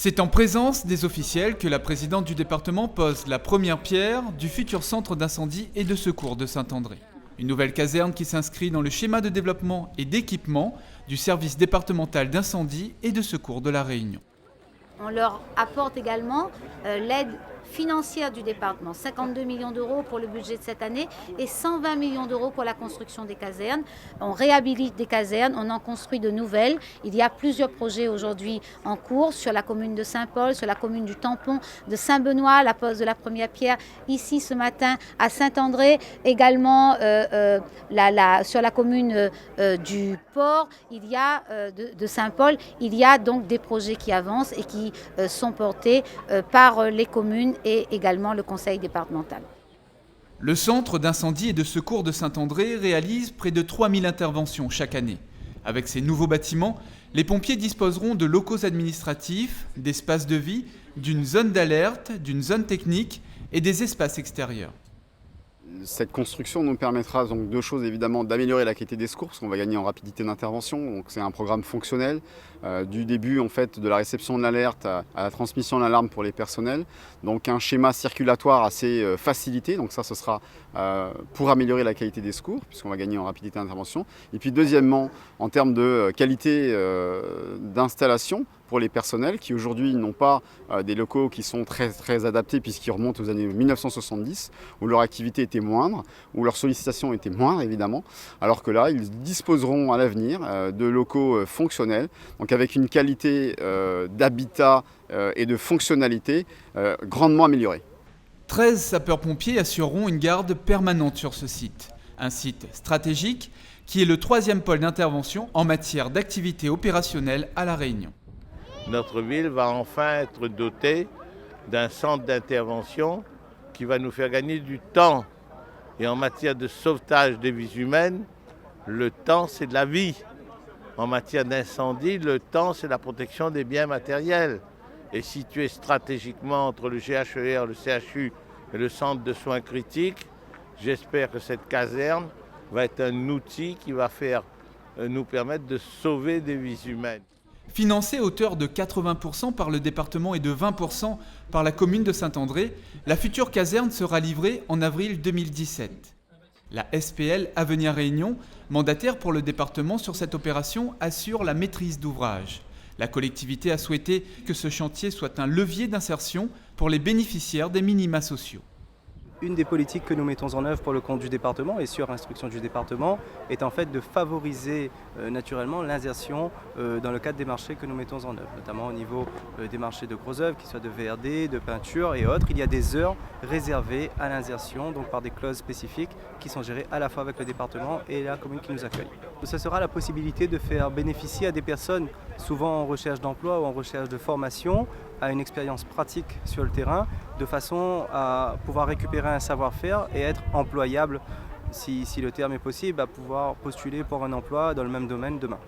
C'est en présence des officiels que la présidente du département pose la première pierre du futur centre d'incendie et de secours de Saint-André. Une nouvelle caserne qui s'inscrit dans le schéma de développement et d'équipement du service départemental d'incendie et de secours de La Réunion. On leur apporte également l'aide financière du département, 52 millions d'euros pour le budget de cette année et 120 millions d'euros pour la construction des casernes. On réhabilite des casernes, on en construit de nouvelles. Il y a plusieurs projets aujourd'hui en cours sur la commune de Saint-Paul, sur la commune du Tampon, de Saint-Benoît, la pose de la première pierre, ici ce matin à Saint-André, également sur la commune du Port, il y a de Saint-Paul, il y a donc des projets qui avancent et qui sont portés par les communes et également le conseil départemental. Le centre d'incendie et de secours de Saint-André réalise près de 3000 interventions chaque année. Avec ces nouveaux bâtiments, les pompiers disposeront de locaux administratifs, d'espaces de vie, d'une zone d'alerte, d'une zone technique et des espaces extérieurs. Cette construction nous permettra donc deux choses, évidemment, d'améliorer la qualité des secours, parce qu'on va gagner en rapidité d'intervention. Donc c'est un programme fonctionnel, du début en fait de la réception de l'alerte à la transmission de l'alarme pour les personnels. Donc un schéma circulatoire assez facilité, donc ça ce sera pour améliorer la qualité des secours, puisqu'on va gagner en rapidité d'intervention. Et puis deuxièmement, en termes de qualité d'installation pour les personnels qui aujourd'hui n'ont pas des locaux qui sont très adaptés puisqu'ils remontent aux années 1970 où leur activité était moindre, où leur sollicitation était moindre évidemment, alors que là ils disposeront à l'avenir de locaux fonctionnels, donc avec une qualité d'habitat et de fonctionnalité grandement améliorée. 13 sapeurs-pompiers assureront une garde permanente sur ce site. Un site stratégique qui est le 3e pôle d'intervention en matière d'activité opérationnelle à La Réunion. Notre ville va enfin être dotée d'un centre d'intervention qui va nous faire gagner du temps. Et en matière de sauvetage des vies humaines, le temps c'est de la vie. En matière d'incendie, le temps c'est la protection des biens matériels. Et situé stratégiquement entre le GHER, le CHU et le centre de soins critiques, j'espère que cette caserne va être un outil qui va nous permettre de sauver des vies humaines. Financée à hauteur de 80% par le département et de 20% par la commune de Saint-André, la future caserne sera livrée en avril 2017. La SPL Avenir Réunion, mandataire pour le département sur cette opération, assure la maîtrise d'ouvrage. La collectivité a souhaité que ce chantier soit un levier d'insertion pour les bénéficiaires des minima sociaux. Une des politiques que nous mettons en œuvre pour le compte du département et sur instruction du département est en fait de favoriser naturellement l'insertion dans le cadre des marchés que nous mettons en œuvre, notamment au niveau des marchés de gros œuvres, qu'ils soient de VRD, de peinture et autres. Il y a des heures réservées à l'insertion, donc par des clauses spécifiques qui sont gérées à la fois avec le département et la commune qui nous accueille. Ce sera la possibilité de faire bénéficier à des personnes souvent en recherche d'emploi ou en recherche de formation à une expérience pratique sur le terrain, de façon à pouvoir récupérer un savoir-faire et être employable, si le terme est possible, à pouvoir postuler pour un emploi dans le même domaine demain.